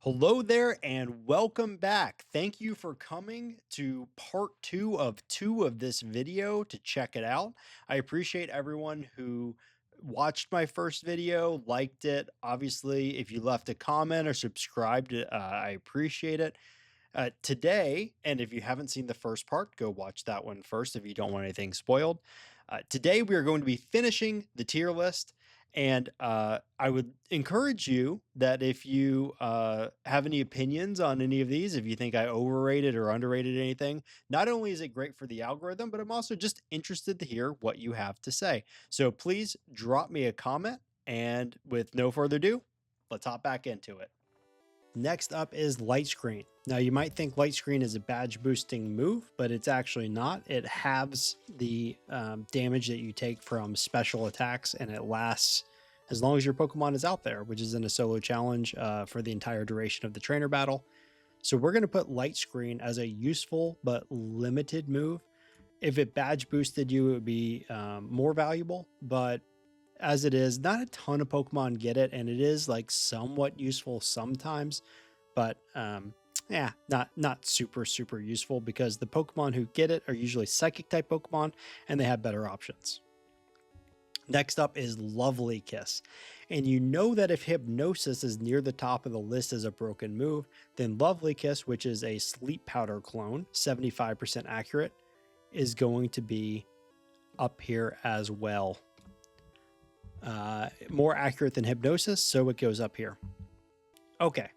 Hello there and welcome back. Thank you for coming to part two of this video to check it out. I appreciate everyone who watched my first video, liked it. Obviously, if you left a comment or subscribed, I appreciate it. Today, and if you haven't seen the first part, go watch that one first if you don't want anything spoiled. Today, we are going to be finishing the tier list. And I would encourage you that if you have any opinions on any of these, if you think I overrated or underrated anything, not only is it great for the algorithm, but I'm also just interested to hear what you have to say. So please drop me a comment. And with no further ado, let's hop back into it. Next up is Light Screen. Now you might think Light Screen is a badge boosting move, but it's actually not. It halves the damage that you take from special attacks, and it lasts as long as your Pokemon is out there, which is in a solo challenge for the entire duration of the trainer battle. So we're going to put Light Screen as a useful but limited move. If it badge boosted you, it would be more valuable, but as it is, not a ton of Pokemon get it, and it is like somewhat useful sometimes, but yeah, not super useful because the Pokemon who get it are usually Psychic type Pokemon, and they have better options. Next up is Lovely Kiss, and you know that if Hypnosis is near the top of the list as a broken move, then Lovely Kiss, which is a Sleep Powder clone, 75% accurate, is going to be up here as well. More accurate than Hypnosis, so it goes up here. Okay.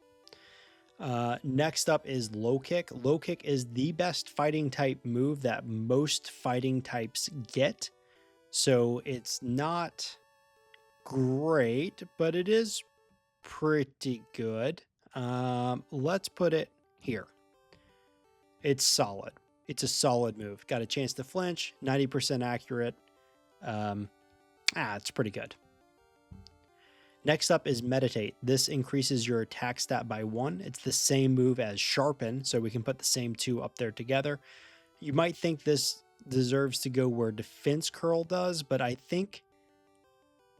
Next up is Low Kick. Low Kick is the best fighting type move that most fighting types get. So it's not great, but it is pretty good. Let's put it here. It's solid. It's a solid move. Got a chance to flinch, 90% accurate. It's pretty good. Next up is Meditate. This increases your attack stat by 1. It's the same move as Sharpen, so we can put the same two up there together. You might think this deserves to go where Defense Curl does, but I think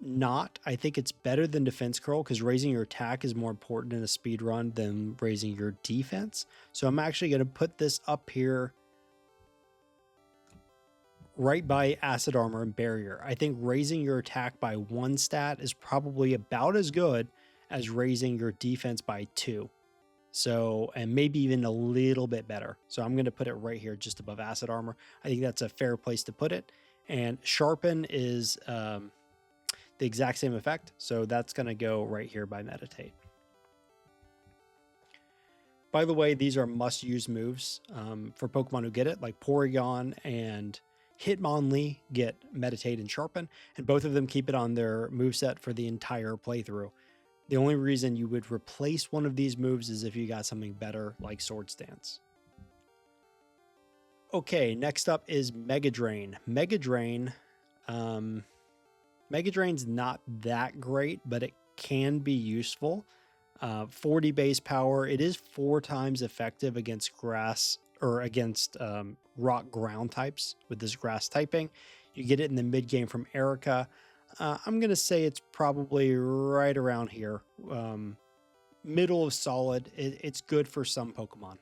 not. I think it's better than Defense Curl because raising your attack is more important in a speed run than raising your defense. So I'm actually going to put this up here right by Acid Armor and Barrier. I think raising your attack by 1 stat is probably about as good as raising your defense by 2. So, and maybe even a little bit better. So I'm going to put it right here just above Acid Armor. I think that's a fair place to put it. And Sharpen is the exact same effect. So that's going to go right here by Meditate. By the way, these are must-use moves for Pokemon who get it, like Porygon and Hitmonlee get Meditate and Sharpen, and both of them keep it on their moveset for the entire playthrough. The only reason you would replace one of these moves is if you got something better like Swords Dance. Okay, next up is Mega Drain. Mega Drain's not that great, but it can be useful. 40 base power. It is 4 times effective against grass or against rock ground types with this grass typing. You get it in the mid game from Erica. I'm going to say it's probably right around here. Middle of solid. It's good for some Pokemon.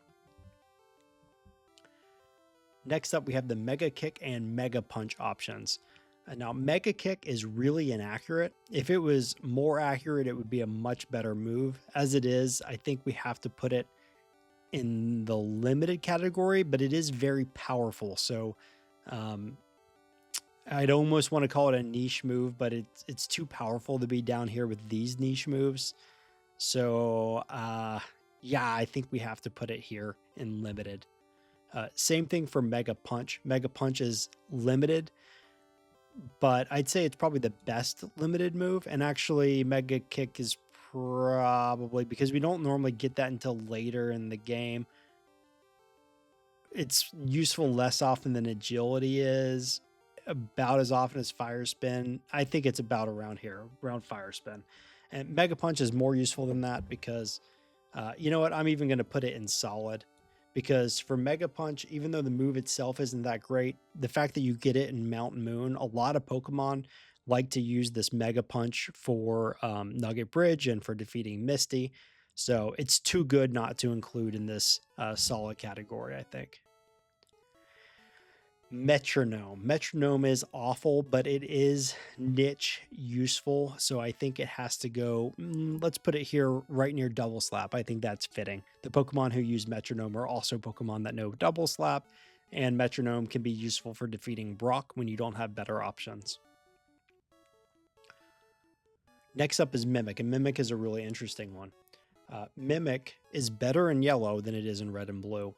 Next up, we have the Mega Kick and Mega Punch options. Now, Mega Kick is really inaccurate. If it was more accurate, it would be a much better move. As it is, I think we have to put it in the limited category, but it is very powerful. So I'd almost want to call it a niche move, but it's too powerful to be down here with these niche moves. So yeah, I think we have to put it here in limited. Same thing for Mega Punch. Mega Punch is limited, but I'd say it's probably the best limited move. And actually Mega Kick is probably, because we don't normally get that until later in the game, it's useful less often than Agility is, about as often as Fire Spin. I think it's about around here, around Fire Spin. And Mega Punch is more useful than that because, you know what, I'm even going to put it in solid. Because for Mega Punch, even though the move itself isn't that great, the fact that you get it in Mountain Moon, a lot of Pokemon like to use this Mega Punch for Nugget Bridge and for defeating Misty. So it's too good not to include in this solid category, I think. Metronome. Metronome is awful, but it is niche useful. So I think it has to go, let's put it here right near Double Slap. I think that's fitting. The Pokemon who use Metronome are also Pokemon that know Double Slap, and Metronome can be useful for defeating Brock when you don't have better options. Next up is Mimic, and Mimic is a really interesting one. Mimic is better in yellow than it is in red and blue.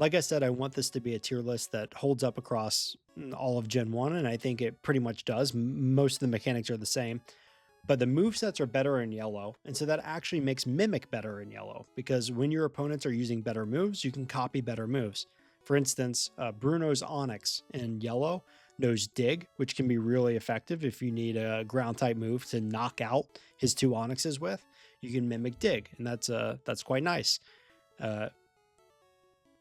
Like I said, I want this to be a tier list that holds up across all of Gen 1, and I think it pretty much does. Most of the mechanics are the same, but the movesets are better in yellow, and so that actually makes Mimic better in yellow, because when your opponents are using better moves, you can copy better moves. For instance, Bruno's Onix in yellow knows Dig, which can be really effective if you need a ground-type move to knock out his 2 Onixes with. You can Mimic Dig, and that's quite nice.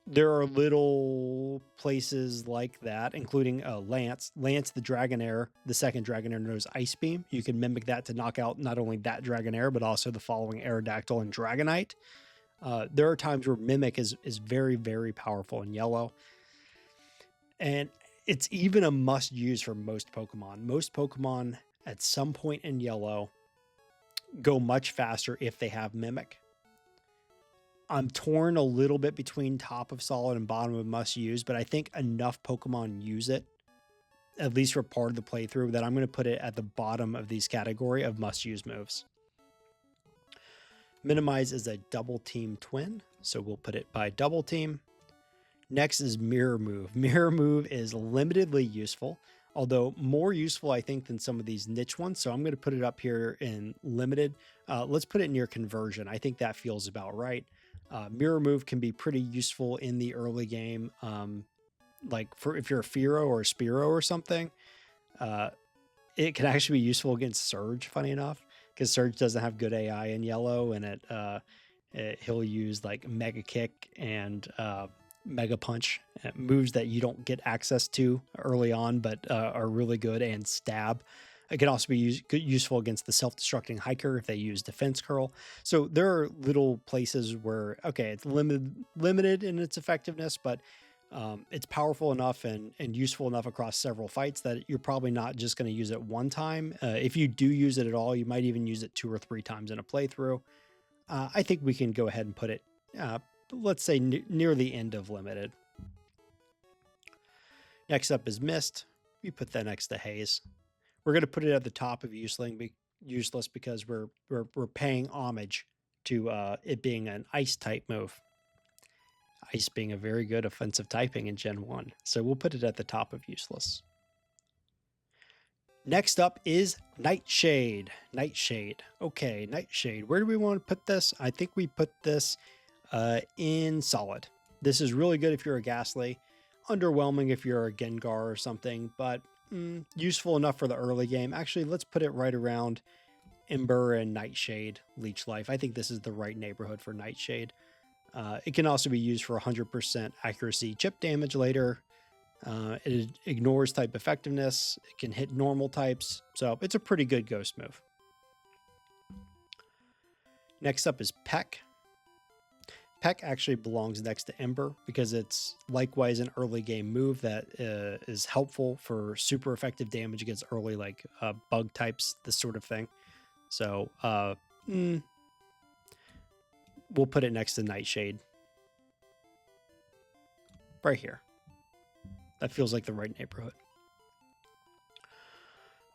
There are little places like that, including Lance. Lance, the Dragonair, the second Dragonair knows Ice Beam. You can mimic that to knock out not only that Dragonair, but also the following Aerodactyl and Dragonite. There are times where Mimic is very, very powerful in yellow. And it's even a must-use for most Pokemon. Most Pokemon, at some point in yellow, go much faster if they have Mimic. I'm torn a little bit between top of solid and bottom of must use, but I think enough Pokemon use it, at least for part of the playthrough, that I'm going to put it at the bottom of these category of must use moves. Minimize is a double team twin, so we'll put it by double team. Next is Mirror Move. Mirror Move is limitedly useful, although more useful, I think, than some of these niche ones. So I'm going to put it up here in limited. Let's put it near conversion. I think that feels about right. Mirror Move can be pretty useful in the early game, like for if you're a Fearow or a Spearow or something. It can actually be useful against Surge, funny enough, because Surge doesn't have good AI in yellow, and he'll use like Mega Kick and Mega Punch, moves that you don't get access to early on, but are really good, and Stab. It can also be useful against the self-destructing hiker if they use Defense Curl. So there are little places where, okay, it's limited in its effectiveness, but it's powerful enough and useful enough across several fights that you're probably not just going to use it one time. If you do use it at all, you might even use it 2 or 3 times in a playthrough. I think we can go ahead and put it, let's say, near the end of limited. Next up is Mist. We put that next to Haze. We're going to put it at the top of useless because we're paying homage to it being an ice type move. Ice being a very good offensive typing in Gen 1. So we'll put it at the top of useless. Next up is Nightshade. Nightshade. Okay, Nightshade. Where do we want to put this? I think we put this in solid. This is really good if you're a Ghastly. Underwhelming if you're a Gengar or something, but useful enough for the early game. Actually, let's put it right around Ember and Nightshade Leech Life. I think this is the right neighborhood for Nightshade. It can also be used for 100% accuracy chip damage later. It ignores type effectiveness. It can hit normal types. So it's a pretty good ghost move. Next up is Peck. Peck actually belongs next to Ember because it's likewise an early game move that is helpful for super effective damage against early like bug types, this sort of thing. So we'll put it next to Nightshade. Right here. That feels like the right neighborhood.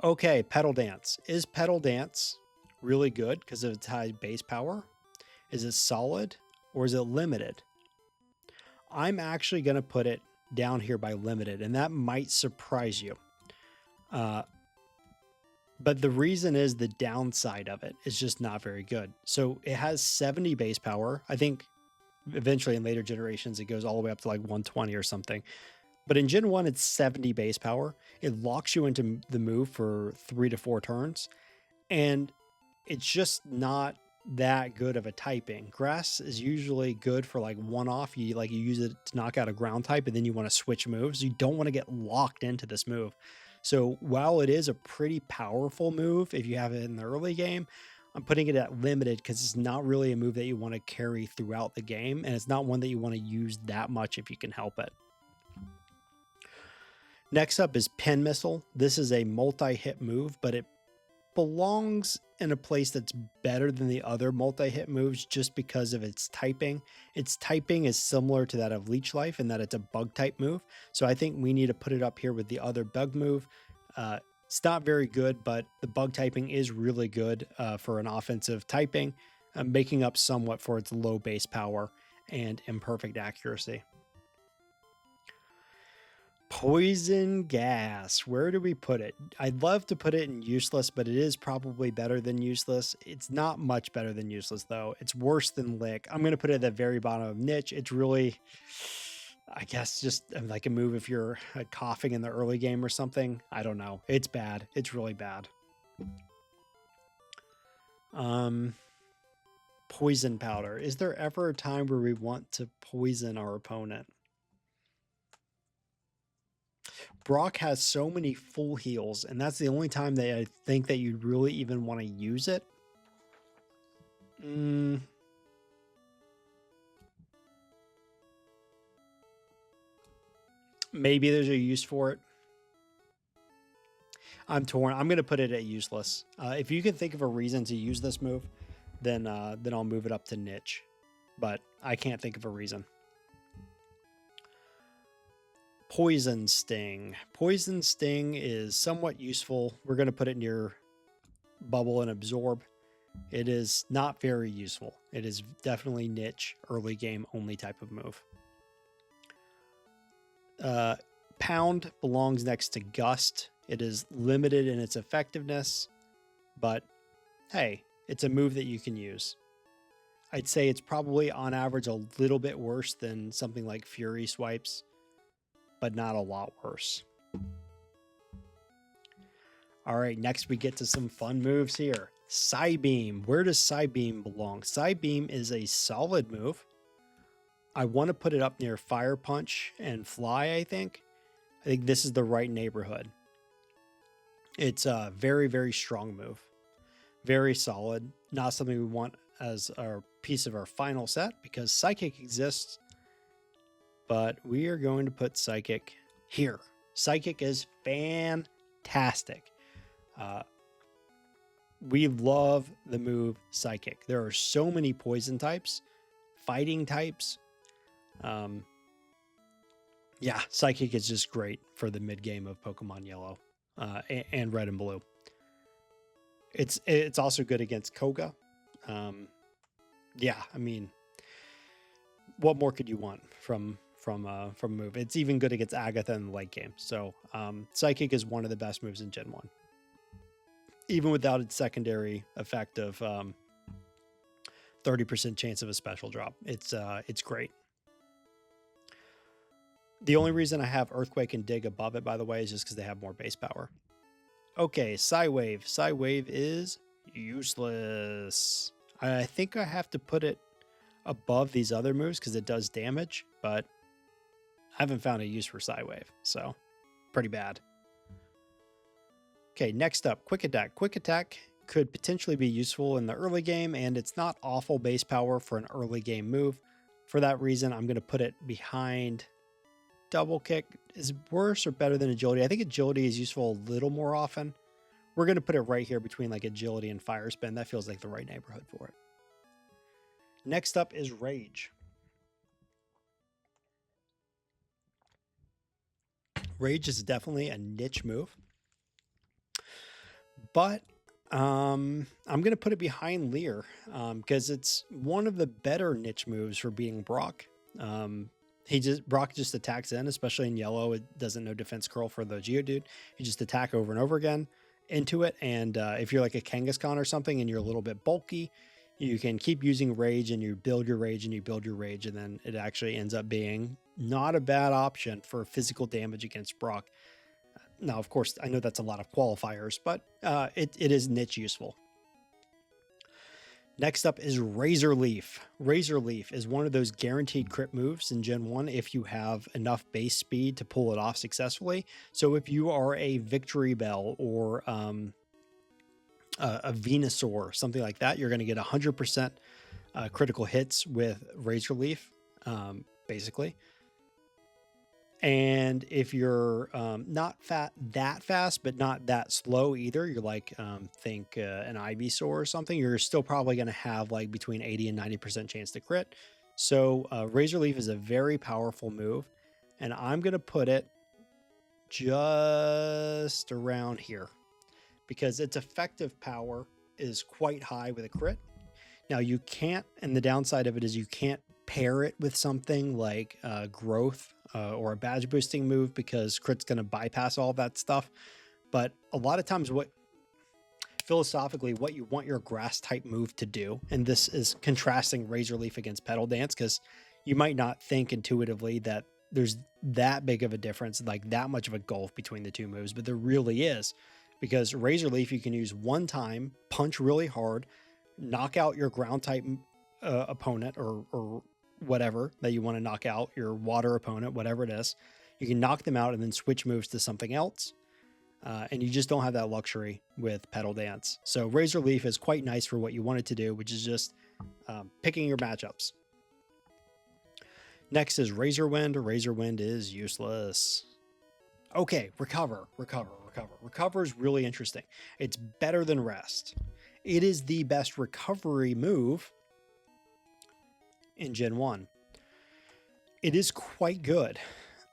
Okay, Petal Dance. Is Petal Dance really good because of its high base power? Is it solid? Or is it limited? I'm actually going to put it down here by limited, and that might surprise you. But the reason is the downside of it is just not very good. So it has 70 base power. I think eventually in later generations, it goes all the way up to like 120 or something. But in Gen 1, it's 70 base power. It locks you into the move for 3 to 4 turns. And it's just not that good of a typing. Grass is usually good for like one-off. You use it to knock out a ground type, and then you want to switch moves. You don't want to get locked into this move. So while it is a pretty powerful move if you have it in the early game, I'm putting it at limited because it's not really a move that you want to carry throughout the game, and it's not one that you want to use that much if you can help it. Next up is Pin Missile. This is a multi-hit move, but it belongs in a place that's better than the other multi-hit moves just because of its typing. Its typing is similar to that of Leech Life in that it's a bug type move. So I think we need to put it up here with the other bug move. It's not very good, but the bug typing is really good for an offensive typing, making up somewhat for its low base power and imperfect accuracy. Poison Gas. Where do we put it? I'd love to put it in Useless, but it is probably better than Useless. It's not much better than Useless, though. It's worse than Lick. I'm going to put it at the very bottom of Niche. It's really, I guess, just like a move if you're coughing in the early game or something. I don't know. It's bad. It's really bad. Poison Powder. Is there ever a time where we want to poison our opponent? Brock has so many full heals, and that's the only time that I think that you'd really even want to use it. Maybe there's a use for it. I'm torn. I'm going to put it at Useless. If you can think of a reason to use this move, then I'll move it up to Niche. But I can't think of a reason. Poison Sting. Poison Sting is somewhat useful. We're going to put it near Bubble and Absorb. It is not very useful. It is definitely niche, early game only type of move. Pound belongs next to Gust. It is limited in its effectiveness, but hey, it's a move that you can use. I'd say it's probably on average a little bit worse than something like Fury Swipes, but not a lot worse. All right, next we get to some fun moves here. Psybeam. Where does Psybeam belong? Psybeam is a solid move. I want to put it up near Fire Punch and Fly, I think. I think this is the right neighborhood. It's a very, very strong move. Very solid. Not something we want as our piece of our final set because Psychic exists. But we are going to put Psychic here. Psychic is fantastic. We love the move Psychic. There are so many poison types, fighting types. Yeah, Psychic is just great for the mid game of Pokemon Yellow and Red and Blue. It's also good against Koga. Yeah, I mean, what more could you want from a move? It's even good against Agatha in the late game. So Psychic is one of the best moves in Gen 1. Even without its secondary effect of 30% chance of a special drop. It's great. The only reason I have Earthquake and Dig above it, by the way, is just because they have more base power. Okay, Psywave. Psywave is useless. I think I have to put it above these other moves because it does damage, but I haven't found a use for Psywave, so pretty bad. Okay, next up, Quick Attack. Quick Attack could potentially be useful in the early game, and it's not awful base power for an early game move. For that reason, I'm going to put it behind Double Kick. Is it worse or better than Agility? I think Agility is useful a little more often. We're going to put it right here between like Agility and Fire Spin. That feels like the right neighborhood for it. Next up is Rage. Rage is definitely a niche move. But I'm going to put it behind Leer because it's one of the better niche moves for beating Brock. Brock just attacks in, especially in yellow. It doesn't know defense curl for the Geodude. You just attack over and over again into it. And if you're like a Kangaskhan or something and you're a little bit bulky, you can keep using Rage and you build your Rage and you build your Rage. And then it actually ends up being not a bad option for physical damage against Brock. Now, of course, I know that's a lot of qualifiers, but it is niche useful. Next up is Razor Leaf. Razor Leaf is one of those guaranteed crit moves in Gen 1 if you have enough base speed to pull it off successfully. So if you are a Victory Bell or a Venusaur, something like that, you're going to get 100% critical hits with Razor Leaf, basically. And if you're not that fast, but not that slow either, you're like, think an Ivysaur or something, you're still probably going to have like between 80 and 90% chance to crit. So Razor Leaf is a very powerful move, and I'm going to put it just around here because its effective power is quite high with a crit. Now you can't, and the downside of it is you can't pair it with something like growth or a badge boosting move because crit's going to bypass all that stuff. But a lot of times philosophically what you want your grass type move to do, and this is contrasting Razor Leaf against Petal Dance, because you might not think intuitively that there's that big of a difference, like that much of a gulf between the two moves, but there really is, because Razor Leaf you can use one time, punch really hard, knock out your ground type opponent or whatever that you want to knock out, your water opponent, whatever it is. You can knock them out and then switch moves to something else. And you just don't have that luxury with Petal Dance. So Razor Leaf is quite nice for what you want it to do, which is just picking your matchups. Next is Razor Wind. Razor Wind is useless. Okay, Recover. Recover is really interesting. It's better than Rest. It is the best recovery move in Gen 1. It is quite good.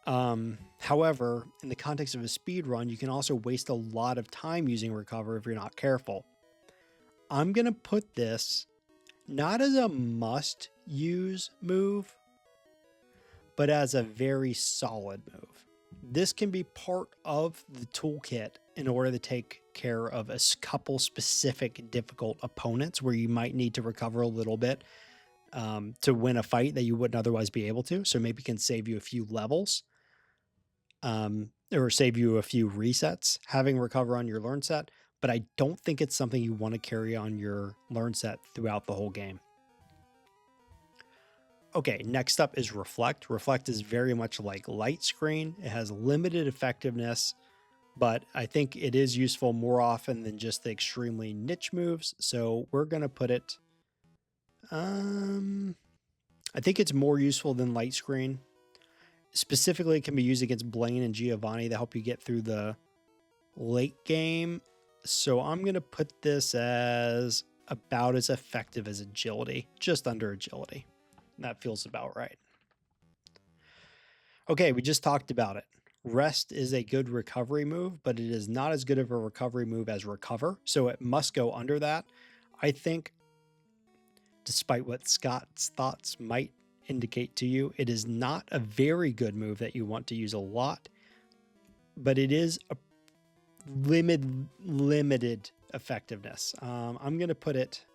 However, in the context of a speed run, you can also waste a lot of time using Recover if you're not careful. I'm going to put this not as a must-use move, but as a very solid move. This can be part of the toolkit in order to take care of a couple specific difficult opponents where you might need to recover a little bit to win a fight that you wouldn't otherwise be able to. So maybe it can save you a few levels or save you a few resets having Recover on your learn set. But I don't think it's something you want to carry on your learn set throughout the whole game. Okay, next up is Reflect. Reflect is very much like Light Screen. It has limited effectiveness, but I think it is useful more often than just the extremely niche moves. So we're going to put it... I think it's more useful than Light Screen. Specifically, it can be used against Blaine and Giovanni to help you get through the late game. So I'm going to put this as about as effective as Agility, just under Agility. That feels about right. Okay, we just talked about it. Rest is a good recovery move, but it is not as good of a recovery move as Recover, so it must go under that. I think, despite what Scott's thoughts might indicate to you, it is not a very good move that you want to use a lot, but it is a limited effectiveness. I'm going to put it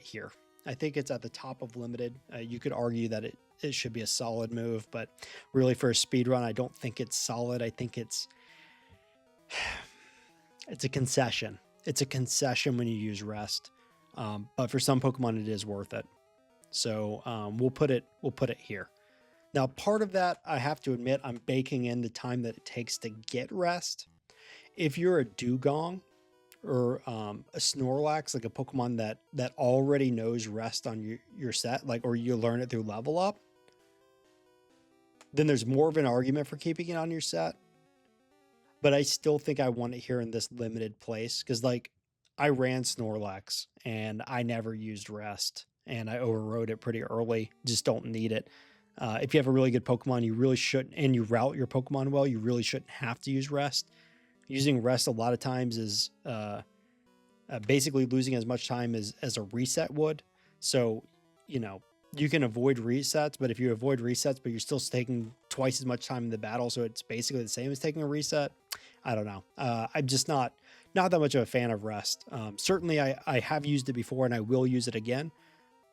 here. I think it's at the top of limited. You could argue that it should be a solid move, but really for a speed run, I don't think it's solid. I think it's a concession. It's a concession when you use Rest. But for some Pokemon, it is worth it. So we'll put it here. Now, part of that, I have to admit, I'm baking in the time that it takes to get Rest. If you're a Dugong or a Snorlax, like a Pokemon that already knows Rest on your set, like, or you learn it through level up, then there's more of an argument for keeping it on your set. But I still think I want it here in this limited place, because like I ran Snorlax and I never used Rest, and I overrode it pretty early. Just don't need it. If you have a really good Pokemon, you really shouldn't, and you route your Pokemon well, you really shouldn't have to use Rest. Using Rest a lot of times is basically losing as much time as a reset would. So, you know, you can avoid resets, but if you avoid resets, but you're still taking twice as much time in the battle, so it's basically the same as taking a reset, I don't know. I'm just not that much of a fan of Rest. Certainly, I have used it before, and I will use it again.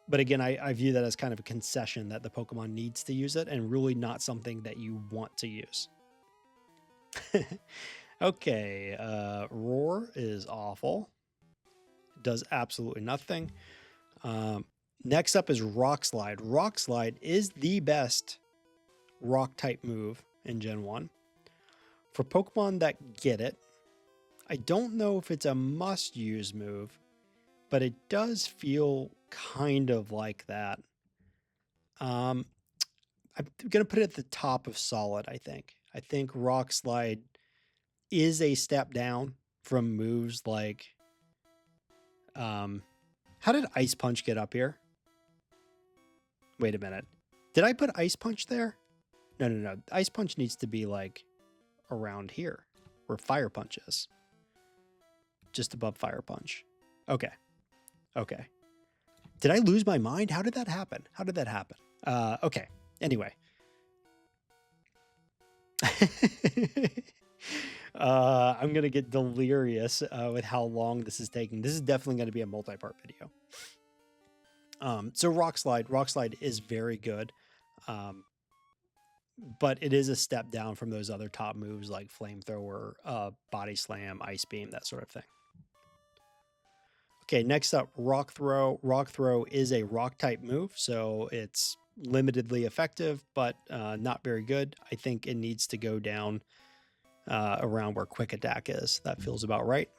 But again, I view that as kind of a concession that the Pokemon needs to use it, and really not something that you want to use. Okay, Roar is awful. It does absolutely nothing. Next up is Rock Slide. Rock Slide is the best rock type move in Gen 1. For Pokemon that get it, I don't know if it's a must-use move, but it does feel kind of like that. I'm going to put it at the top of solid, I think. I think Rock Slide is a step down from moves like... how did Ice Punch get up here? Wait a minute. Did I put Ice Punch there? No. Ice Punch needs to be like around here where Fire Punch is. Just above Fire Punch. Okay. Did I lose my mind? How did that happen? Okay. Anyway. I'm going to get delirious with how long this is taking. This is definitely going to be a multi-part video. So Rock Slide is very good. But it is a step down from those other top moves like Flamethrower, Body Slam, Ice Beam, that sort of thing. Okay, next up, Rock Throw. Rock Throw is a rock type move, so it's limitedly effective, but not very good. I think it needs to go down around where Quick Attack is. That feels about right.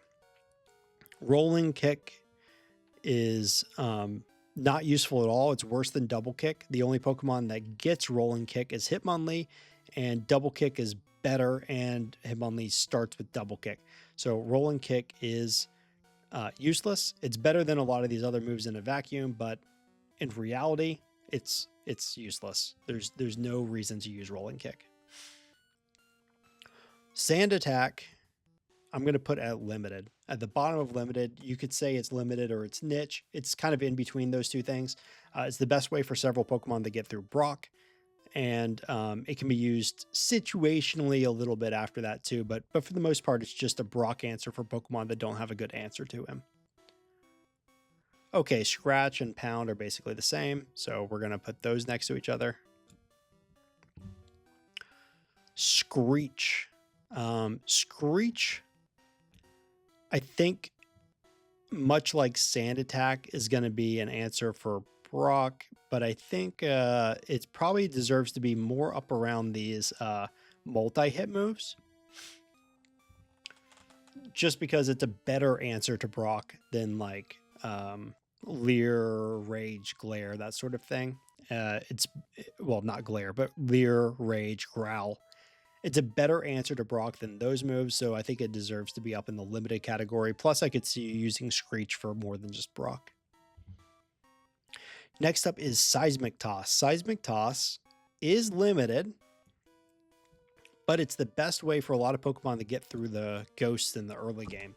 Rolling Kick is not useful at all. It's worse than Double Kick. The only Pokemon that gets Rolling Kick is Hitmonlee, and Double Kick is better, and Hitmonlee starts with Double Kick. So Rolling Kick is useless. It's better than a lot of these other moves in a vacuum, but in reality, it's useless. There's no reason to use Rolling Kick. Sand Attack, I'm going to put at limited. At the bottom of limited, you could say it's limited or it's niche. It's kind of in between those two things. It's the best way for several Pokemon to get through Brock, and it can be used situationally a little bit after that too, but for the most part, it's just a Brock answer for Pokemon that don't have a good answer to him. Okay, Scratch and Pound are basically the same, so we're going to put those next to each other. Screech. Screech, I think, much like Sand Attack, is going to be an answer for Brock, but I think it probably deserves to be more up around these multi-hit moves, just because it's a better answer to Brock than like Leer, Rage, Glare, that sort of thing. Well, not Glare, but Leer, Rage, Growl. It's a better answer to Brock than those moves, so I think it deserves to be up in the limited category. Plus, I could see you using Screech for more than just Brock. Next up is Seismic Toss. Seismic Toss is limited, but it's the best way for a lot of Pokemon to get through the ghosts in the early game,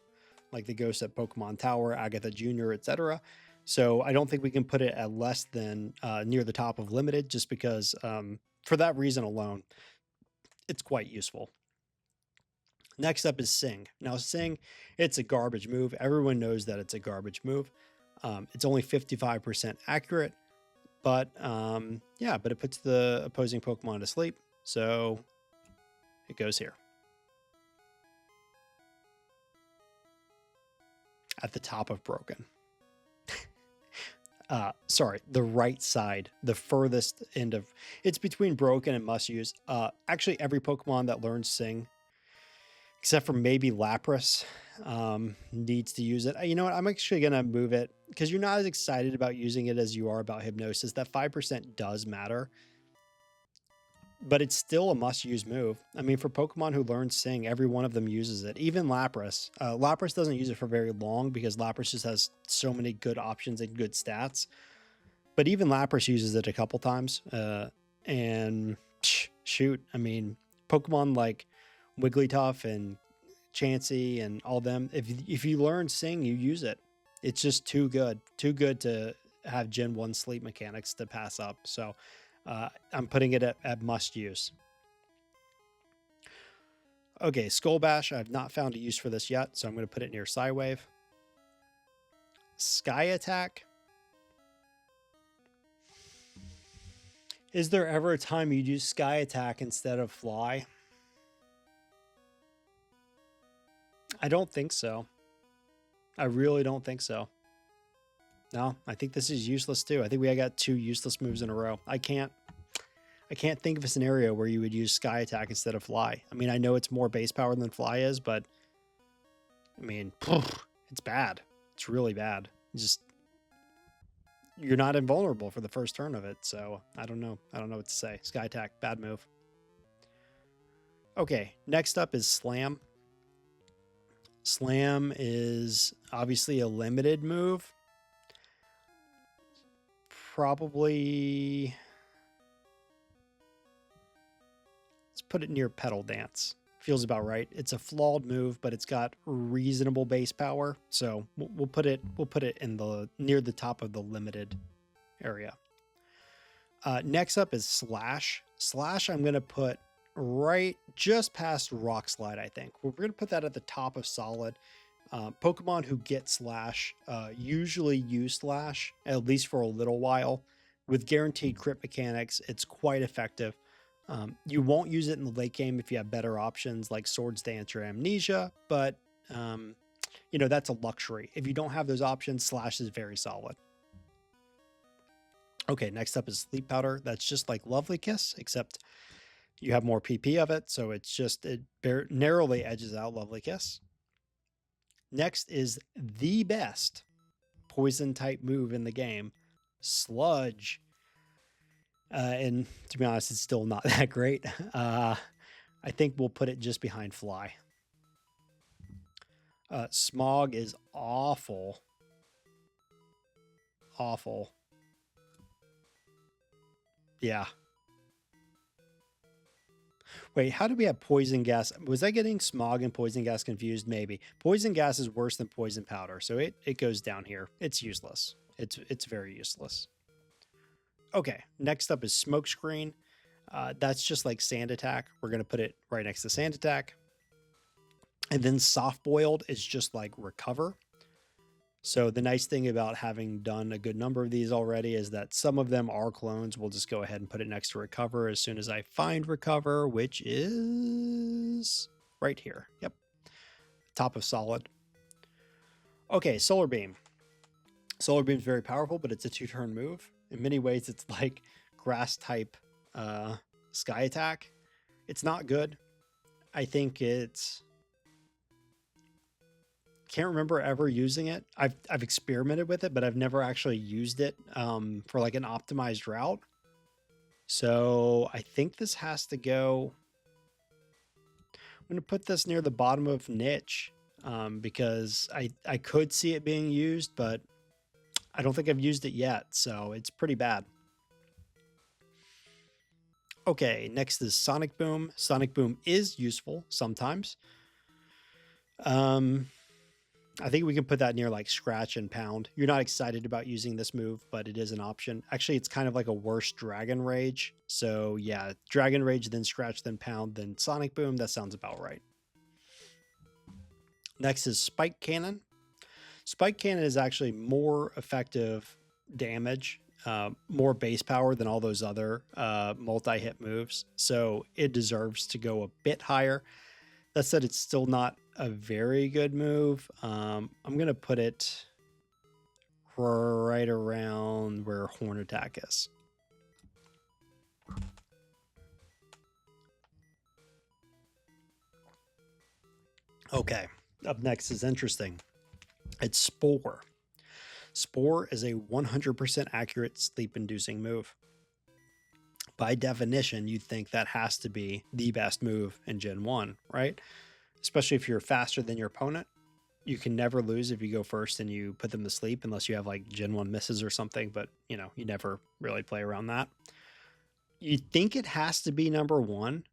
like the ghosts at Pokemon Tower, Agatha Jr., etc. So I don't think we can put it at less than near the top of limited, just because for that reason alone, it's quite useful. Next up is Sing. Now Sing, it's a garbage move. Everyone knows that it's a garbage move. It's only 55% accurate, but yeah, but it puts the opposing Pokemon to sleep. So it goes here. At the top of broken. Sorry, the right side, the furthest end of, it's between broken and must use. Actually, every Pokemon that learns Sing, except for maybe Lapras, needs to use it. You know what? I'm actually going to move it because you're not as excited about using it as you are about Hypnosis. That 5% does matter, but it's still a must-use move. I mean, for Pokemon who learn Sing, every one of them uses it. Even Lapras. Lapras doesn't use it for very long because Lapras just has so many good options and good stats. But even Lapras uses it a couple times. And shoot, I mean, Pokemon like Wigglytuff and Chansey and all them, if you learn Sing, you use it. It's just too good. Too good to have Gen 1 sleep mechanics to pass up. So I'm putting it at must use. Okay, Skull Bash. I've not found a use for this yet, so I'm going to put it near Psywave. Sky Attack. Is there ever a time you'd use Sky Attack instead of Fly? I don't think so. I really don't think so. No, I think this is useless too. I think we got two useless moves in a row. I can't think of a scenario where you would use Sky Attack instead of Fly. I mean, I know it's more base power than Fly is, but I mean, it's bad. It's really bad. You're not invulnerable for the first turn of it, so I don't know. I don't know what to say. Sky Attack, bad move. Okay, next up is Slam. Slam is obviously a limited move. Probably... let's put it near Petal Dance. Feels about right. It's a flawed move, but it's got reasonable base power, so we'll put it in the near the top of the limited area. Next up is Slash. Slash I'm going to put right just past Rock Slide, I think. We're going to put that at the top of Solid. Pokemon who get Slash usually use Slash, at least for a little while. With guaranteed crit mechanics, it's quite effective. You won't use it in the late game if you have better options like Swords Dance or Amnesia, but you know, that's a luxury. If you don't have those options, Slash is very solid. Okay, next up is Sleep Powder. That's just like Lovely Kiss, except you have more PP of it, so it narrowly edges out Lovely Kiss. Next is the best poison type move in the game, Sludge. And to be honest, it's still not that great. I think we'll put it just behind Fly. Smog is awful. Awful. Yeah. Wait, how do we have Poison Gas? Was I getting Smog and Poison Gas confused? Maybe. Poison Gas is worse than Poison Powder, so it goes down here. It's useless. It's very useless. Okay, next up is Smokescreen. That's just like Sand Attack. We're going to put it right next to Sand Attack. And then Soft Boiled is just like Recover. So the nice thing about having done a good number of these already is that some of them are clones. We'll just go ahead and put it next to Recover as soon as I find Recover, which is right here. Yep. Top of Solid. Okay, Solar Beam. Solar Beam is very powerful, but it's a 2-turn move. In many ways, it's like Grass type Sky Attack. It's not good. I think it's... can't remember ever using it. I've experimented with it, but I've never actually used it for like an optimized route. So I think this has to go... I'm going to put this near the bottom of Niche because I could see it being used, but I don't think I've used it yet, so it's pretty bad. Okay, next is Sonic Boom. Sonic Boom is useful sometimes. I think we can put that near like Scratch and Pound. You're not excited about using this move, but it is an option. Actually, it's kind of like a worse Dragon Rage. So yeah, Dragon Rage, then Scratch, then Pound, then Sonic Boom. That sounds about right. Next is Spike Cannon. Spike Cannon is actually more effective damage, more base power than all those other multi-hit moves. So it deserves to go a bit higher. That said, it's still not a very good move. I'm going to put it right around where Horn Attack is. Okay, up next is interesting. It's Spore. Spore is a 100% accurate sleep-inducing move. By definition, you'd think that has to be the best move in Gen 1, right? Especially if you're faster than your opponent. You can never lose if you go first and you put them to sleep, unless you have like Gen 1 misses or something, but you know, you never really play around that. You'd think it has to be number 1,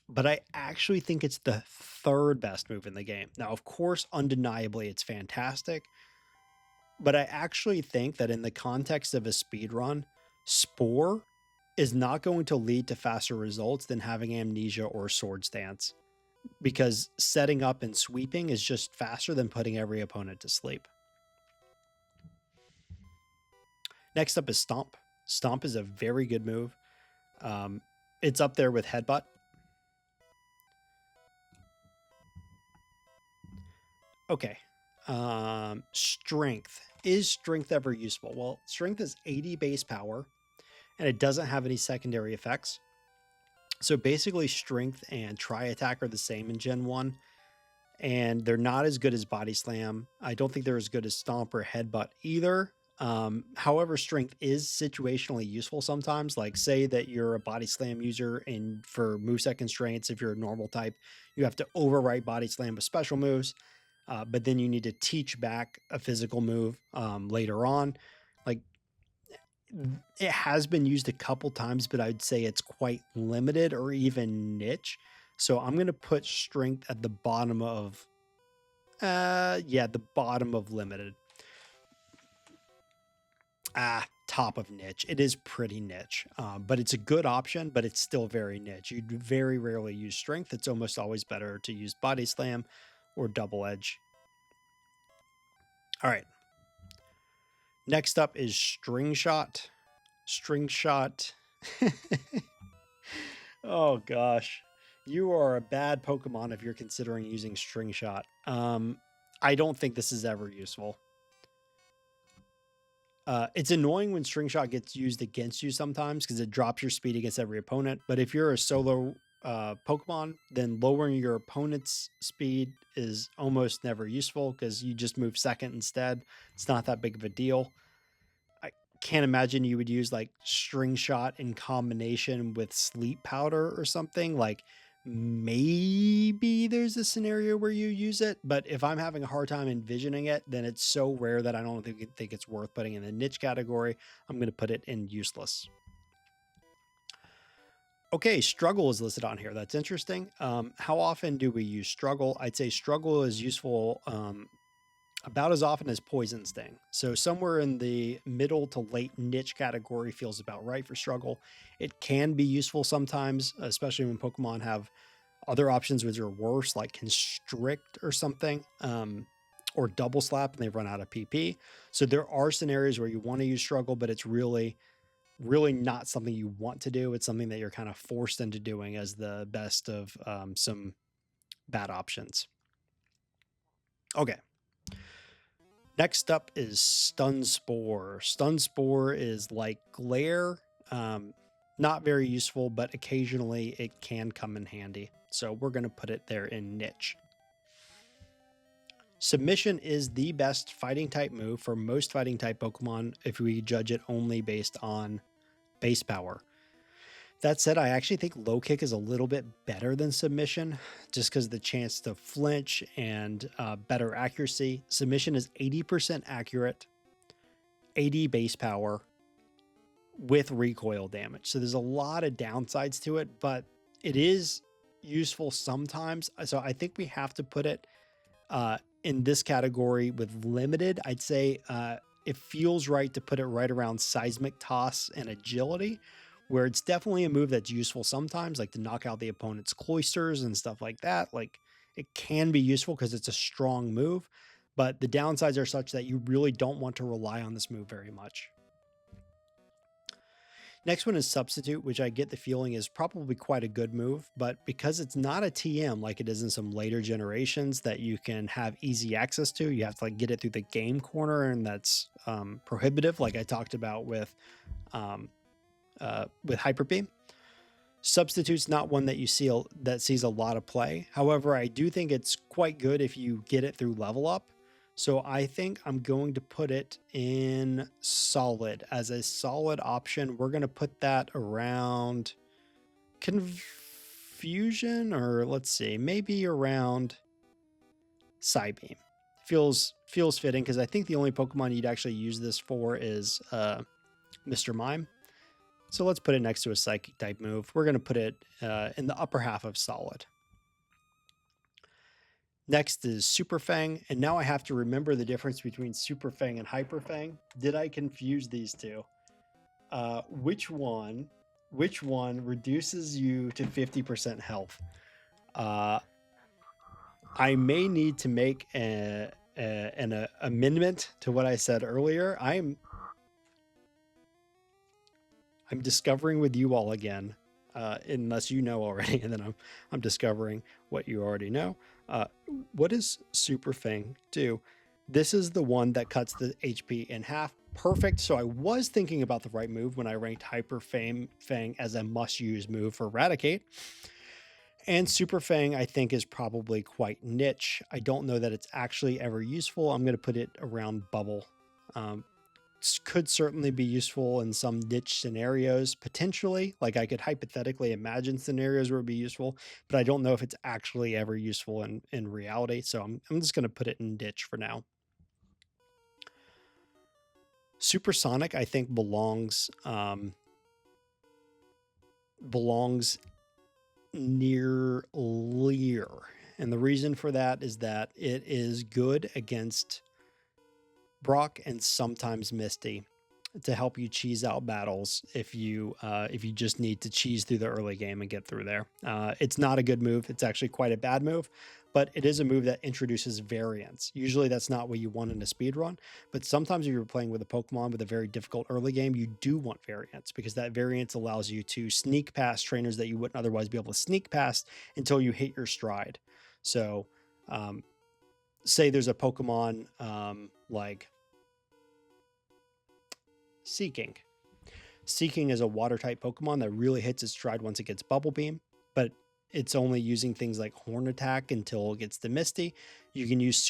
but I actually think it's the 3rd best move in the game. Now, of course, undeniably, it's fantastic, but I actually think that in the context of a speedrun, Spore is not going to lead to faster results than having Amnesia or Swords Dance, because setting up and sweeping is just faster than putting every opponent to sleep. Next up is Stomp. Stomp is a very good move. It's up there with Headbutt. Okay. Strength. Is Strength ever useful? Well, Strength is 80 base power, and it doesn't have any secondary effects. So basically, Strength and Tri-Attack are the same in Gen 1. and they're not as good as Body Slam. I don't think they're as good as Stomp or Headbutt either. However, Strength is situationally useful sometimes. Like, say that you're a Body Slam user, and for moveset constraints, if you're a normal type, you have to overwrite Body Slam with special moves, but then you need to teach back a physical move later on. Like, it has been used a couple times, but I'd say it's quite limited or even niche. So I'm going to put Strength at the bottom of, the bottom of limited. Top of niche. It is pretty niche, but it's a good option, but it's still very niche. You'd very rarely use Strength. It's almost always better to use Body Slam or Double Edge. All right. Next up is String Shot. String Shot. Oh gosh. You are a bad Pokemon if you're considering using String Shot. I don't think this is ever useful. It's annoying when String Shot gets used against you sometimes because it drops your speed against every opponent. But if you're a solo Pokemon, then lowering your opponent's speed is almost never useful because you just move second instead. It's not that big of a deal. I can't imagine you would use like String Shot in combination with Sleep Powder or something. Like, maybe there's a scenario where you use it, but if I'm having a hard time envisioning it, then it's so rare that I don't think it's worth putting in the niche category. I'm going to put it in useless. Okay, Struggle is listed on here. That's interesting. How often do we use Struggle? I'd say Struggle is useful about as often as Poison Sting. So somewhere in the middle to late niche category feels about right for Struggle. It can be useful sometimes, especially when Pokemon have other options which are worse, like Constrict or something, or Double Slap, and they run out of PP. So there are scenarios where you want to use Struggle, but it's really not something you want to do. It's something that you're kind of forced into doing as the best of some bad options. Okay. Next up is Stun Spore. Stun Spore is like Glare. Not very useful, but occasionally it can come in handy. So we're going to put it there in niche. Submission is the best fighting type move for most fighting type Pokemon if we judge it only based on base power. That said, I actually think Low Kick is a little bit better than Submission just because of the chance to flinch and better accuracy. Submission is 80% accurate, 80 base power with recoil damage. So there's a lot of downsides to it, but it is useful sometimes. So I think we have to put it in this category with limited. I'd say it feels right to put it right around Seismic Toss and Agility, where it's definitely a move that's useful sometimes, like to knock out the opponent's cloisters and stuff like that. Like, it can be useful because it's a strong move, but the downsides are such that you really don't want to rely on this move very much. Next one is Substitute, which I get the feeling is probably quite a good move, but because it's not a TM like it is in some later generations that you can have easy access to, you have to like get it through the game corner, and that's prohibitive, like I talked about with Hyper Beam. Substitute's not one that you see that sees a lot of play. However, I do think it's quite good if you get it through level up. So I think I'm going to put it in solid as a solid option. We're going to put that around Confusion, or let's see, maybe around Psybeam. Feels fitting because I think the only Pokemon you'd actually use this for is Mr. Mime. So let's put it next to a Psychic type move. We're going to put it in the upper half of solid. Next is Super Fang, and now I have to remember the difference between Super Fang and Hyper Fang. Did I confuse these two? Which one reduces you to 50% health? I may need to make an amendment to what I said earlier. I'm discovering with you all again, unless you know already, and then I'm discovering what you already know. What does Super Fang do? This is the one that cuts the HP in half. Perfect. So I was thinking about the right move when I ranked Hyper Fang as a must-use move for Eradicate. And Super Fang, I think, is probably quite niche. I don't know that it's actually ever useful. I'm going to put it around Bubble. Um, could certainly be useful in some niche scenarios, potentially. Like I could hypothetically imagine scenarios where it'd be useful, but I don't know if it's actually ever useful in reality. So I'm just going to put it in ditch for now. Supersonic, I think, belongs near Lear. And the reason for that is that it is good against Brock and sometimes Misty to help you cheese out battles if you just need to cheese through the early game and get through there. It's not a good move. It's actually quite a bad move, but it is a move that introduces variance. Usually that's not what you want in a speed run, but sometimes if you're playing with a Pokemon with a very difficult early game, you do want variance because that variance allows you to sneak past trainers that you wouldn't otherwise be able to sneak past until you hit your stride. So say there's a Pokemon like Seeking. Seeking is a water type Pokemon that really hits its stride once it gets Bubble Beam, but it's only using things like Horn Attack until it gets to Misty. You can use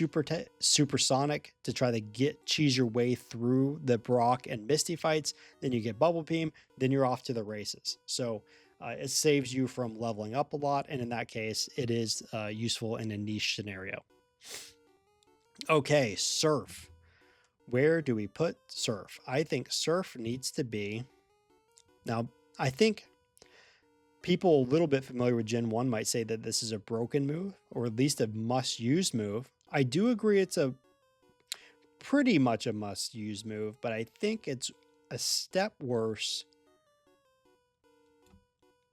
Supersonic to try to cheese your way through the Brock and Misty fights. Then you get Bubble Beam, then you're off to the races. So it saves you from leveling up a lot, and in that case, it is useful in a niche scenario. Okay, Surf. Where do we put Surf? I think Surf needs to be... Now, I think people a little bit familiar with Gen 1 might say that this is a broken move, or at least a must-use move. I do agree it's a pretty much a must-use move, but I think it's a step worse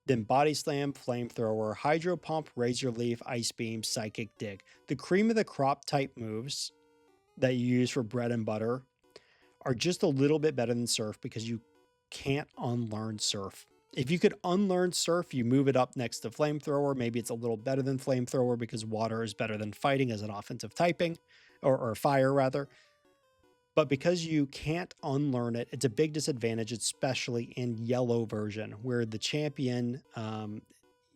than Body Slam, Flamethrower, Hydro Pump, Razor Leaf, Ice Beam, Psychic Dig. The cream of the crop type moves that you use for bread and butter are just a little bit better than Surf because you can't unlearn Surf. If you could unlearn Surf, you move it up next to Flamethrower. Maybe it's a little better than Flamethrower because water is better than fighting as an offensive typing, or fire rather. But because you can't unlearn it, it's a big disadvantage, especially in yellow version, where the champion,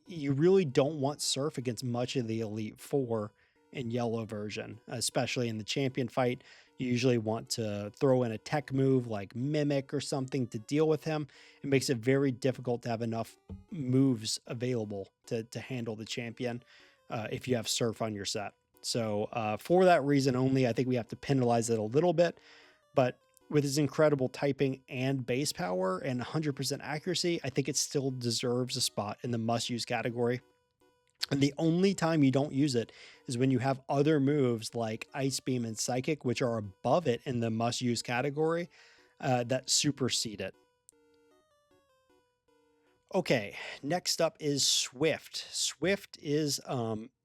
you really don't want Surf against much of the Elite Four in yellow version, especially in the champion fight. You usually want to throw in a tech move like Mimic or something to deal with him. It makes it very difficult to have enough moves available to handle the champion if you have Surf on your set. So for that reason only, I think we have to penalize it a little bit. But with his incredible typing and base power and 100% accuracy, I think it still deserves a spot in the must-use category. And the only time you don't use it is when you have other moves like Ice Beam and Psychic, which are above it in the must-use category, that supersede it. Okay, next up is Swift. Swift is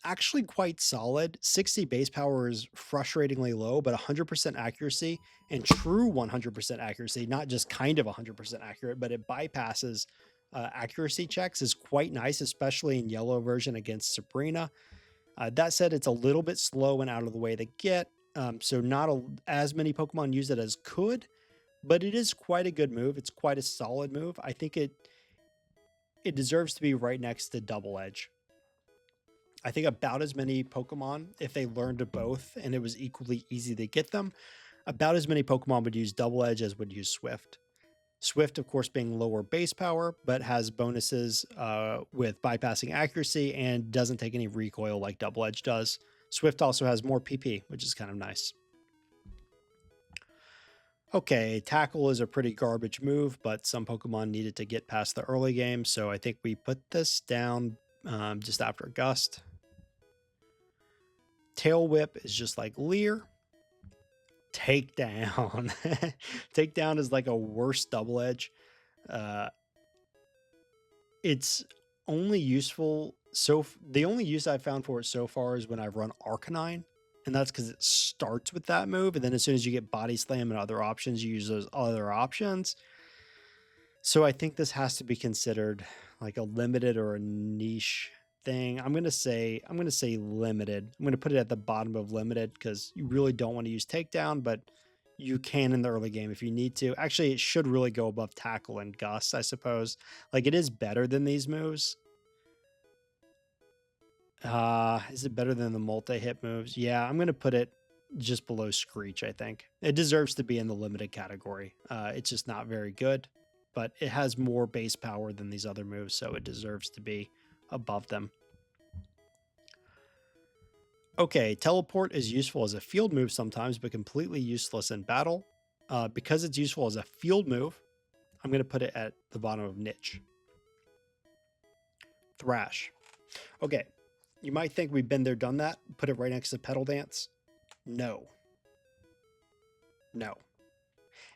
actually quite solid. 60 base power is frustratingly low, but 100% accuracy and true 100% accuracy, not just kind of 100% accurate, but it bypasses accuracy checks, is quite nice, especially in yellow version against Sabrina. That said, it's a little bit slow and out of the way to get, so not as many Pokemon use it as could, but it is quite a good move. It's quite a solid move. I think it deserves to be right next to Double Edge. I think about as many Pokemon, if they learned both and it was equally easy to get them, about as many Pokemon would use Double Edge as would use Swift. Swift, of course, being lower base power, but has bonuses with bypassing accuracy and doesn't take any recoil like Double Edge does. Swift also has more PP, which is kind of nice. Okay, Tackle is a pretty garbage move, but some Pokemon needed to get past the early game, so I think we put this down just after Gust. Tail Whip is just like Leer. Takedown. Takedown is like a worse Double Edge. It's only useful, the only use I've found for it so far is when I've run Arcanine, and that's because it starts with that move, and then as soon as you get Body Slam and other options, you use those other options. So I think this has to be considered like a limited or a niche thing. I'm gonna say limited. I'm gonna put it at the bottom of limited because you really don't want to use Takedown, but you can in the early game if you need to. Actually, it should really go above Tackle and Gust, I suppose. Like, it is better than these moves. Is it better than the multi-hit moves? Yeah, I'm going to put it just below Screech, I think. It deserves to be in the limited category. It's just not very good, but it has more base power than these other moves, so it deserves to be above them. Okay, Teleport is useful as a field move sometimes, but completely useless in battle. Because it's useful as a field move, I'm going to put it at the bottom of Niche. Thrash. Okay, you might think we've been there, done that. Put it right next to Pedal Dance. No. No.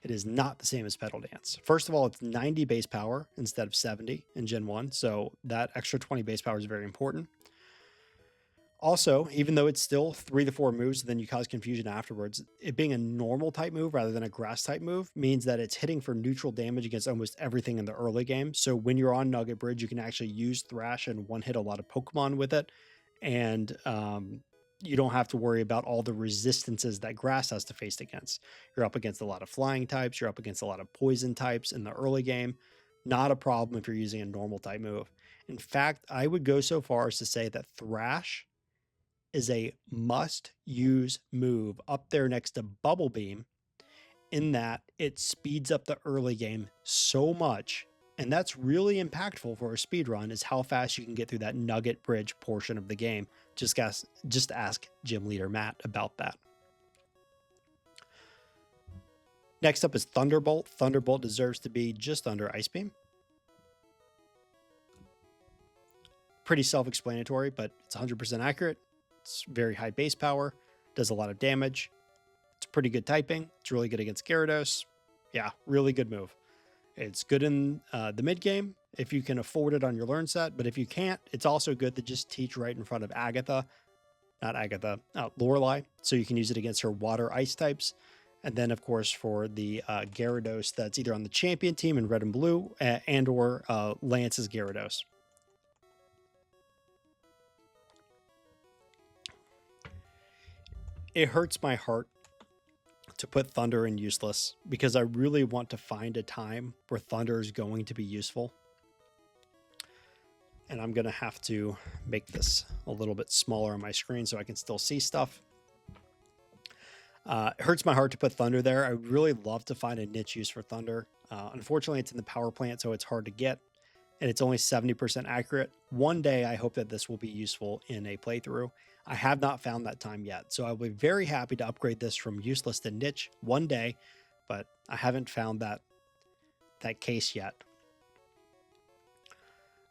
It is not the same as Pedal Dance. First of all, it's 90 base power instead of 70 in Gen 1, so that extra 20 base power is very important. Also, even though it's still 3 to 4 moves, then you cause confusion afterwards, it being a normal type move rather than a grass type move means that it's hitting for neutral damage against almost everything in the early game. So when you're on Nugget Bridge, you can actually use Thrash and one-hit a lot of Pokemon with it. And you don't have to worry about all the resistances that grass has to face against. You're up against a lot of flying types. You're up against a lot of poison types in the early game. Not a problem if you're using a normal type move. In fact, I would go so far as to say that Thrash is a must-use move up there next to Bubble Beam, in that it speeds up the early game so much. And that's really impactful for a speedrun, is how fast you can get through that Nugget Bridge portion of the game. Just ask Gym Leader Matt about that. Next up is Thunderbolt. Thunderbolt deserves to be just under Ice Beam. Pretty self-explanatory, but it's 100% accurate. It's very high base power, does a lot of damage. It's pretty good typing. It's really good against Gyarados. Yeah, really good move. It's good in the mid game if you can afford it on your learn set, but if you can't, it's also good to just teach right in front of Lorelei, so you can use it against her water ice types. And then, of course, for the Gyarados that's either on the champion team in red and blue and or Lance's Gyarados. It hurts my heart to put Thunder in useless because I really want to find a time where Thunder is going to be useful. And I'm going to have to make this a little bit smaller on my screen so I can still see stuff. It hurts my heart to put Thunder there. I really love to find a niche use for Thunder. Unfortunately, it's in the power plant, so it's hard to get. And it's only 70% accurate. One day, I hope that this will be useful in a playthrough. I have not found that time yet, so I'll be very happy to upgrade this from useless to niche one day, but I haven't found that case yet.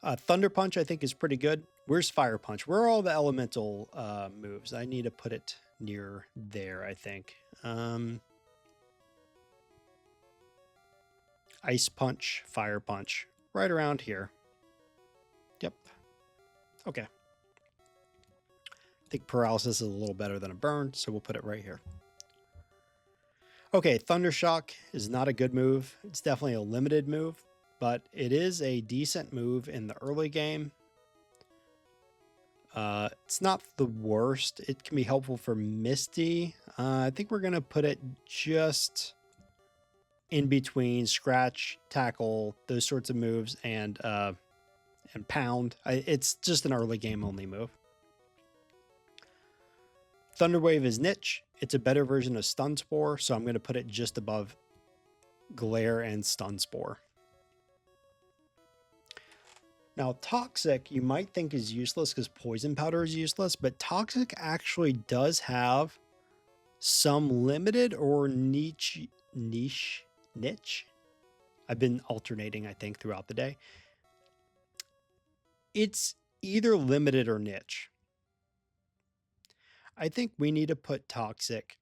Thunder Punch, I think, is pretty good. Where's Fire Punch? Where are all the elemental moves? I need to put it near there, I think. Ice Punch, Fire Punch, right around here. Yep. Okay. I think Paralysis is a little better than a Burn, so we'll put it right here. Okay, Thunder Shock is not a good move. It's definitely a limited move, but it is a decent move in the early game. It's not the worst. It can be helpful for Misty. I think we're going to put it just in between Scratch, Tackle, those sorts of moves, and Pound. It's just an early game only move. Thunder Wave is niche. It's a better version of Stun Spore, so I'm going to put it just above Glare and Stun Spore. Now, Toxic, you might think is useless because Poison Powder is useless, but Toxic actually does have some limited or niche. I've been alternating, I think, throughout the day. It's either limited or niche. I think we need to put Toxic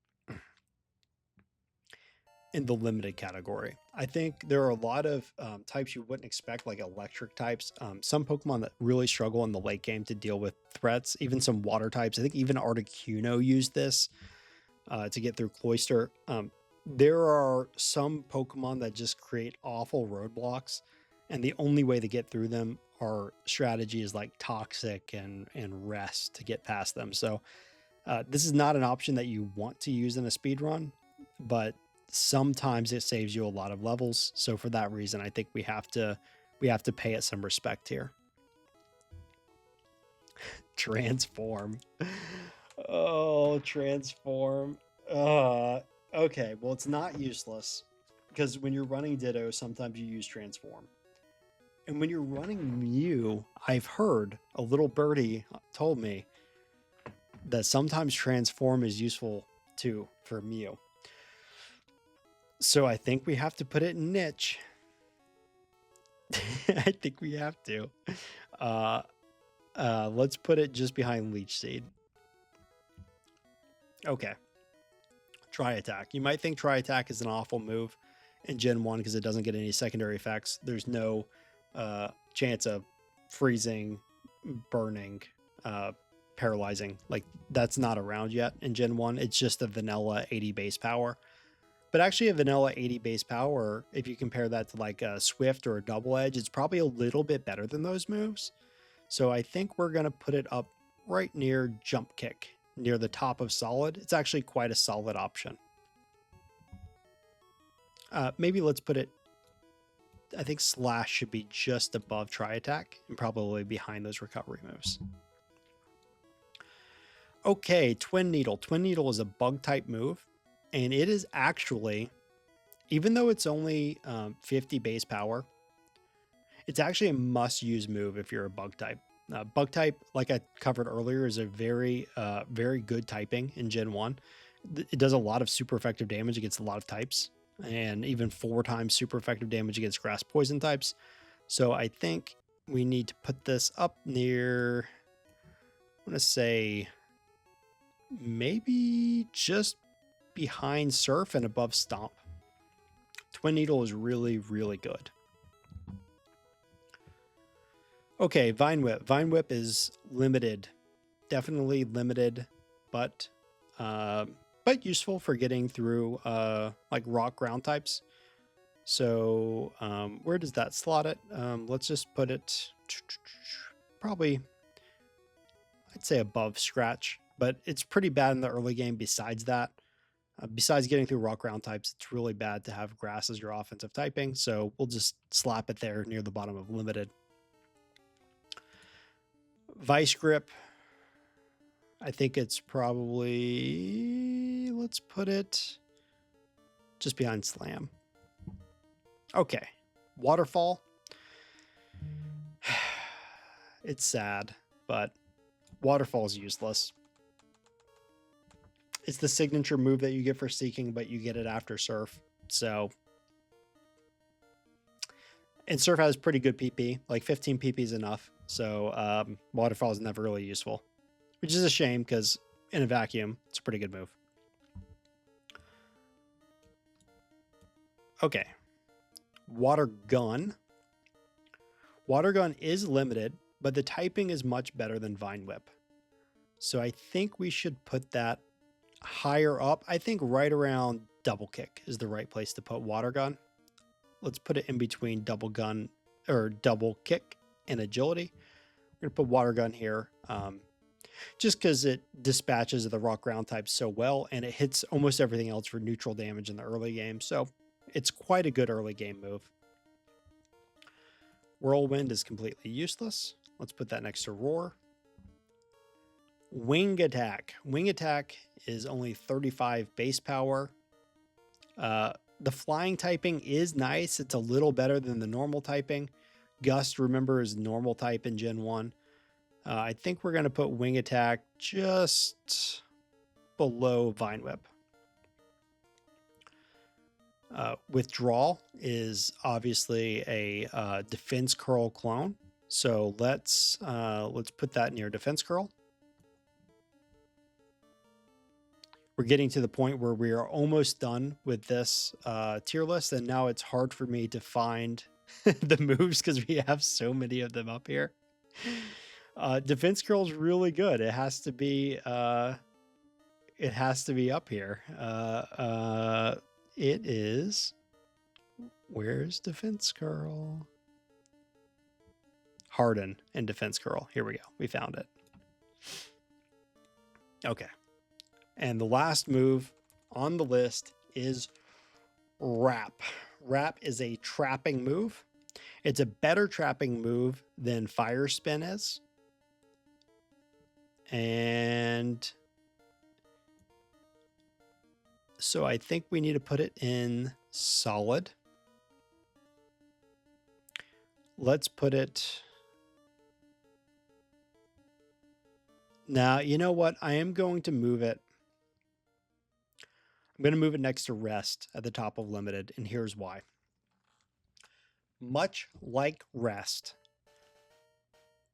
in the limited category. I think there are a lot of types you wouldn't expect, like electric types. Some Pokemon that really struggle in the late game to deal with threats, even some water types. I think even Articuno used this to get through Cloyster. There are some Pokemon that just create awful roadblocks, and the only way to get through them are strategies like Toxic and Rest to get past them. So this is not an option that you want to use in a speedrun, but sometimes it saves you a lot of levels. So for that reason, I think we have to pay it some respect here. Transform. Oh, transform. Okay, well, it's not useless because when you're running Ditto, sometimes you use transform. And when you're running Mew, I've heard a little birdie told me that sometimes transform is useful too for Mew. So I think we have to put it in niche. I think we have to. Let's put it just behind Leech Seed. Okay. Tri Attack. You might think Tri Attack is an awful move in Gen 1 because it doesn't get any secondary effects. There's no chance of freezing, burning, paralyzing. Like, that's not around yet in Gen 1. It's just a vanilla 80 base power. But actually, a vanilla 80 base power, if you compare that to like a Swift or a Double Edge, it's probably a little bit better than those moves. So I think we're going to put it up right near Jump Kick, near the top of Solid. It's actually quite a solid option. Maybe let's put it, I think Slash should be just above Tri Attack and probably behind those recovery moves. Okay, Twin Needle. Twin Needle is a bug type move, and it is actually, even though it's only 50 base power, it's actually a must-use move if you're a bug type. Bug type, like I covered earlier, is a very, very good typing in Gen 1. It does a lot of super effective damage against a lot of types, and even 4 times super effective damage against grass poison types. So I think we need to put this up near, I'm going to say, maybe just behind Surf and above Stomp. Twin Needle is really, really good. Okay, Vine Whip. Vine Whip is limited, definitely limited, but useful for getting through like rock ground types. So where does that slot it? Let's just put it probably, I'd say above Scratch, but it's pretty bad in the early game. Besides that, besides getting through rock ground types, it's really bad to have grass as your offensive typing. So we'll just slap it there near the bottom of limited. Vice Grip, I think it's probably, let's put it just behind Slam. Okay, Waterfall. It's sad, but Waterfall is useless. It's the signature move that you get for Seeking, but you get it after Surf. So, and Surf has pretty good PP, like 15 PP is enough. So Waterfall is never really useful, which is a shame because in a vacuum, it's a pretty good move. Okay. Water Gun. Water Gun is limited, but the typing is much better than Vine Whip. So I think we should put that higher up. I think right around Double Kick is the right place to put Water Gun. Let's put it in between Double Gun or Double Kick and Agility. We're going to put Water Gun here just because it dispatches the rock ground type so well, and it hits almost everything else for neutral damage in the early game. So it's quite a good early game move. Whirlwind is completely useless. Let's put that next to Roar. Wing Attack. Wing Attack is only 35 base power. The flying typing is nice. It's a little better than the normal typing. Gust, remember, is normal type in Gen 1. I think we're going to put Wing Attack just below Vine Whip. Withdrawal is obviously a Defense Curl clone. So let's put that near Defense Curl. We're getting to the point where we are almost done with this tier list, and now it's hard for me to find the moves because we have so many of them up here. Defense Curl is really good. It has to be up here. It is. Where's Defense Curl? Harden and Defense Curl. Here we go. We found it. Okay. And the last move on the list is Wrap. Wrap is a trapping move. It's a better trapping move than Fire Spin is. And so I think we need to put it in solid. Let's put it... Now, you know what? I am going to move it. I'm going to move it next to rest at the top of limited, and here's why. Much like rest,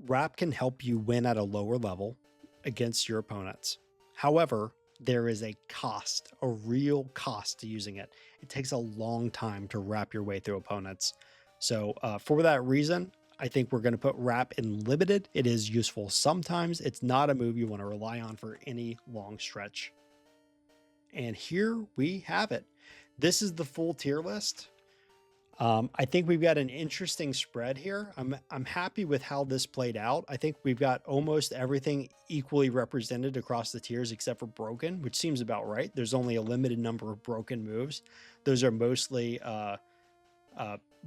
wrap can help you win at a lower level against your opponents. However, there is a cost, a real cost to using it. It takes a long time to wrap your way through opponents. So for that reason, I think we're going to put wrap in limited. It is useful sometimes. It's not a move you want to rely on for any long stretch. And here we have it. This is the full tier list. I think we've got an interesting spread here. I'm happy with how this played out. I think we've got almost everything equally represented across the tiers except for broken, which seems about right. There's only a limited number of broken moves. Those are mostly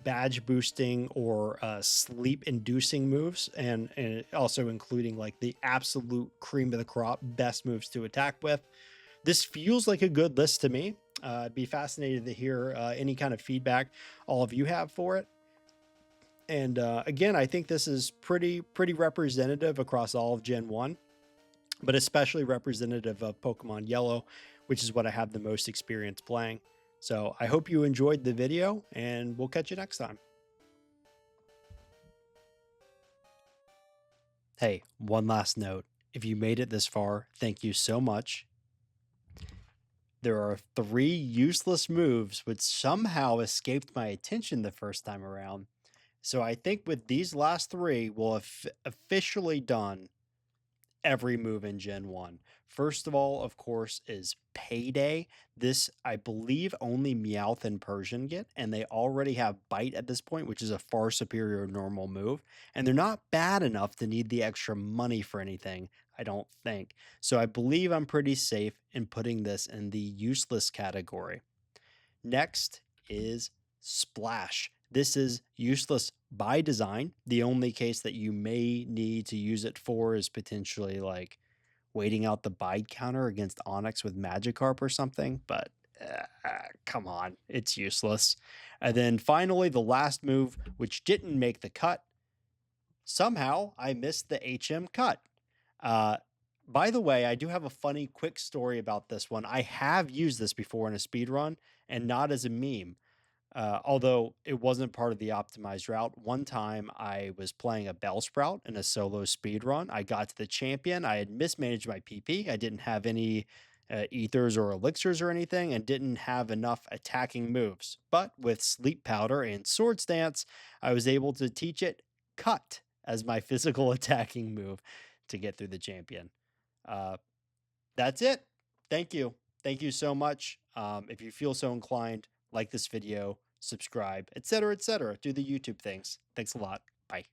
badge boosting or sleep inducing moves, and also including like the absolute cream of the crop best moves to attack with. This feels like a good list to me. I'd be fascinated to hear any kind of feedback all of you have for it. And again, I think this is pretty representative across all of Gen 1, but especially representative of Pokemon Yellow, which is what I have the most experience playing. So I hope you enjoyed the video, and we'll catch you next time. Hey, one last note. If you made it this far, thank you so much. There are 3 useless moves which somehow escaped my attention the first time around. So I think with these last 3, we'll have officially done every move in Gen 1. First of all, of course, is Payday. This, I believe, only Meowth and Persian get, and they already have Bite at this point, which is a far superior normal move. And they're not bad enough to need the extra money for anything, I don't think. So I believe I'm pretty safe in putting this in the useless category. Next is Splash. This is useless by design. The only case that you may need to use it for is potentially like waiting out the bide counter against Onyx with Magikarp or something, but come on, it's useless. And then finally, the last move, which didn't make the cut. Somehow, I missed the HM cut. By the way, I do have a funny quick story about this one. I have used this before in a speedrun, and not as a meme. Although it wasn't part of the optimized route. One time I was playing a Bellsprout in a solo speed run. I got to the champion. I had mismanaged my PP. I didn't have any ethers or elixirs or anything, and didn't have enough attacking moves. But with Sleep Powder and Sword Stance, I was able to teach it Cut as my physical attacking move to get through the champion. That's it. Thank you. Thank you so much. If you feel so inclined, like this video, subscribe, etc., etc. Do the YouTube things. Thanks a lot.